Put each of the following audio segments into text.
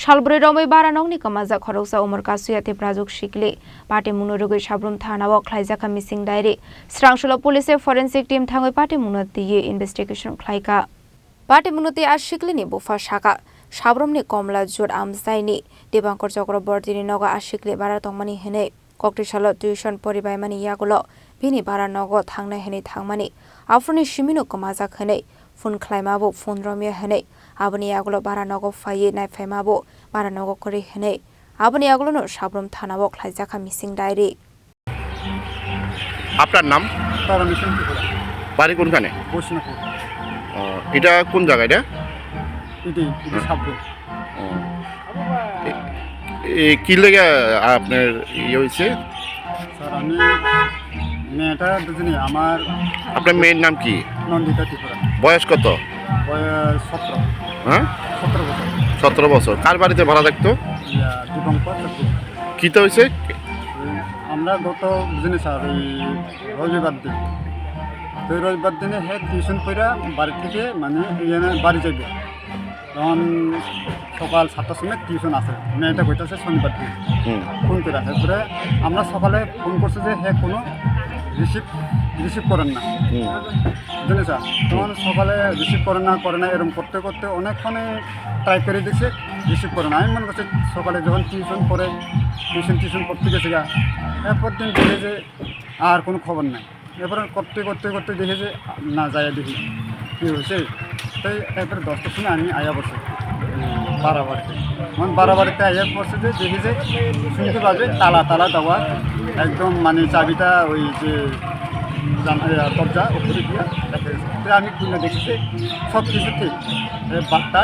Salbwrwi Romoi Baranok ni Kwmajak Khoroksa Umar Kasukya Tiprajwk Sikli Patimung rwgwi Sabroom Thanao Khlaijakha missing diary Srangsalo police forensic team Thangwi Patimung Twiwi investigation Khlaikha Patimung ti Sikli ni bufa shaka Sabroom ni komla jur amsai ni Dibankor Chakraborty ni noga Sikli baratongmani hene Koktisalo tuition poribaimani yagulo bini baranogo thangnai hene thangmani afroni shimino Kwmajak hene phone khlaimabo phone romia hene aboni yagulo baranogo faye nai faimabo baranogo kori hene aboni yagulo no Sabroom Thanao Khlaijakha missing diary আপনার নাম বাড়ি কোনখানে এটা কোন জায়গা এটা সাবরুম কি লেগে আপনার ইয়ে হয়েছে স্যার আমি মেয়েটা দুজনই আমার আপনার মেয়ের নাম কি নন্দিতা ত্রিপুরা বয়স কত বয়স 17 হ্যাঁ 17 বছর 17 বছর কার বাড়িতে ভাড়া থাকতো দীপঙ্কর কি তো হয়েছে আমরা গত দুজনে স্যার ওই রবিবার দিন তো রবিবার দিনে হ্যাঁ টিউশন করে বাড়ি থেকে মানে বাড়ি যাবে তখন সকাল 7টার সময় টিউশন আছে মেয়েটা কইতেছে শনিবার দিন ফোন করে তারপরে আমরা সকালে ফোন করছি যে হ্যাঁ কোনো রিসিভ করেন না বুঝলেন স্যার তখন সকালে রিসিভ করে না এরকম করতে করতে অনেকক্ষণে ট্রাই করে দিচ্ছে রিসিভ করে না আমি মনে করছি সকালে যখন টিউশন করতে গেছে গা এরপর দিন দেখে যে আর কোনো খবর নাই এরপরে করতে দেখে যে না যায় দেখি কী হয়েছে তাই এরপরে 10টার সময় আমি আয়া বসে বাড়াবাড়িতে বাড়াবাড়িতে আয়া পড়ছে যে দেখি যে শুনতে পাবে তালা দেওয়া একদম মানে চাবিটা ওই যে দরজা উপরে দিয়ে দেখা গেছে তাই আমি খুলে দেখছি সব কিছু ঠিক বার্তা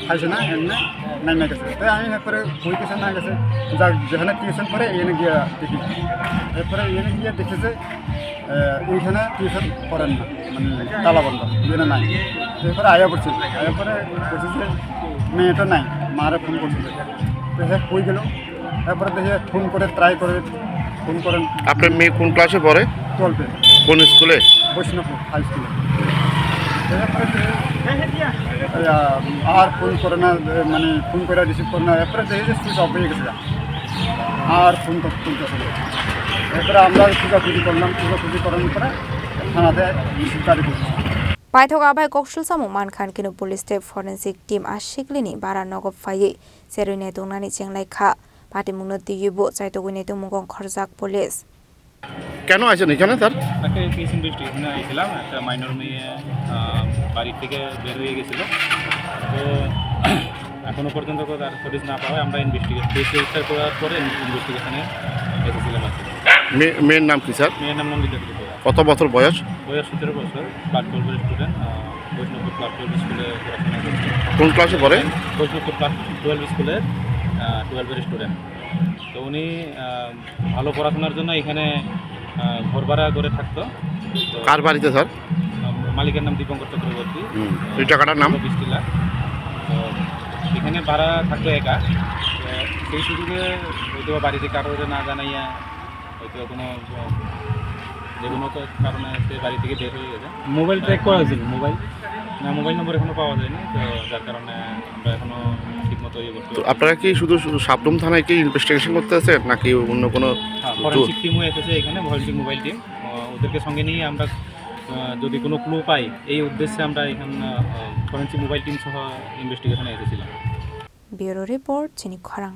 খাইছে না এমনি নামে গেছে তাই আমি এরপরে বই টিউশন না গেছে যা যেখানে টিউশন করে এনে গিয়ে দেখি এরপরে এনে গিয়ে দেখেছে এইখানে টিউশন করেন না মানে তালা বন্ধ এখানে নাই এরপরে আয়া পড়ছি এরপরে বলছি যে মেয়েটা নাই মারে ফোন করছে তো হ্যাঁ কই গেল এরপরে দেখে ফোন করে ট্রাই করে ফোন করেন আপনার মেয়ে কোন ক্লাসে পড়ে 12 কোন স্কুলে বৈষ্ণবপুর হাই স্কুলে আর ফোন করে না মানে ফোন করে রিসিভ করে না এরপরে দেখে যে সুইচ অফ হয়ে গেছে আর ফোন করতে এরপরে আমরা খুঁজাখুঁজি করানোর পরে থানাতে গাড়ি করছি Paithok abai koksul samung mankhan kinu police state forensic team Sikli ni baranogo faye serui nei tungnani Khlaikha Patimung Twiwi bo chaitogui nei tumung Khorjak police কেন আছেন এখানে স্যার একটা কেস ইনভেস্টিগেশনে আইছিলাম একটা মাইনর মেয়ে বাড়ি থেকে বের হয়ে গেছিল তো এখনো পর্যন্ত তার পুলিশ না পাওয়ায় আমরা ইনভেস্টিগেশন করার পরে ইনভেস্টিগেশনে এসেছিলাম মেয়ের নাম কি স্যার মেয়ের নাম নন্দিতা ত্রিপুরা কত বছর বয়স 17 বছর ক্লাস 12 স্টুডেন্ট বৈষ্ণবপুর ক্লাস 12 স্কুলে পড়াশোনা করছে কোন ক্লাসে পড়ে বৈষ্ণবপুর ক্লাস 12 স্কুলের 12 স্টুডেন্ট তো উনি ভালো পড়াশোনার জন্য এখানে ঘর ভাড়া করে থাকতো কার বাড়িতে স্যার মালিকের নাম দীপঙ্কর চক্রবর্তী এই টাকাটার নাম 20 লাখ তো এখানে ভাড়া থাকতো একা সেই সুযোগে হয়তো বাড়িতে কারোর না জানাইয়া হয়তো কোনো যে কোনো কারণে সে বাড়ি থেকে বের হয়ে গেছে মোবাইল ট্র্যাক করা হয়েছিল মোবাইল নম্বর এখনো পাওয়া যায়নি তো যার কারণে আমরা এখনো ঠিকমতো ইয়ে করতে আপনারা কি শুধু সাবরুম থানায় কি ইনভেস্টিগেশন করতে আছেন নাকি অন্য কোনো ফরেনসিক টিমও এসেছে এখানে ফরেনসিক মোবাইল টিম ওদেরকে সঙ্গে নিয়ে আমরা যদি কোনো ক্লু পাই এই উদ্দেশ্যে আমরা এখানে ফরেনসিক মোবাইল টিম সহ ইনভেস্টিগেশনে এসেছিলাম ব্যুরো রিপোর্ট চিনি খরাং।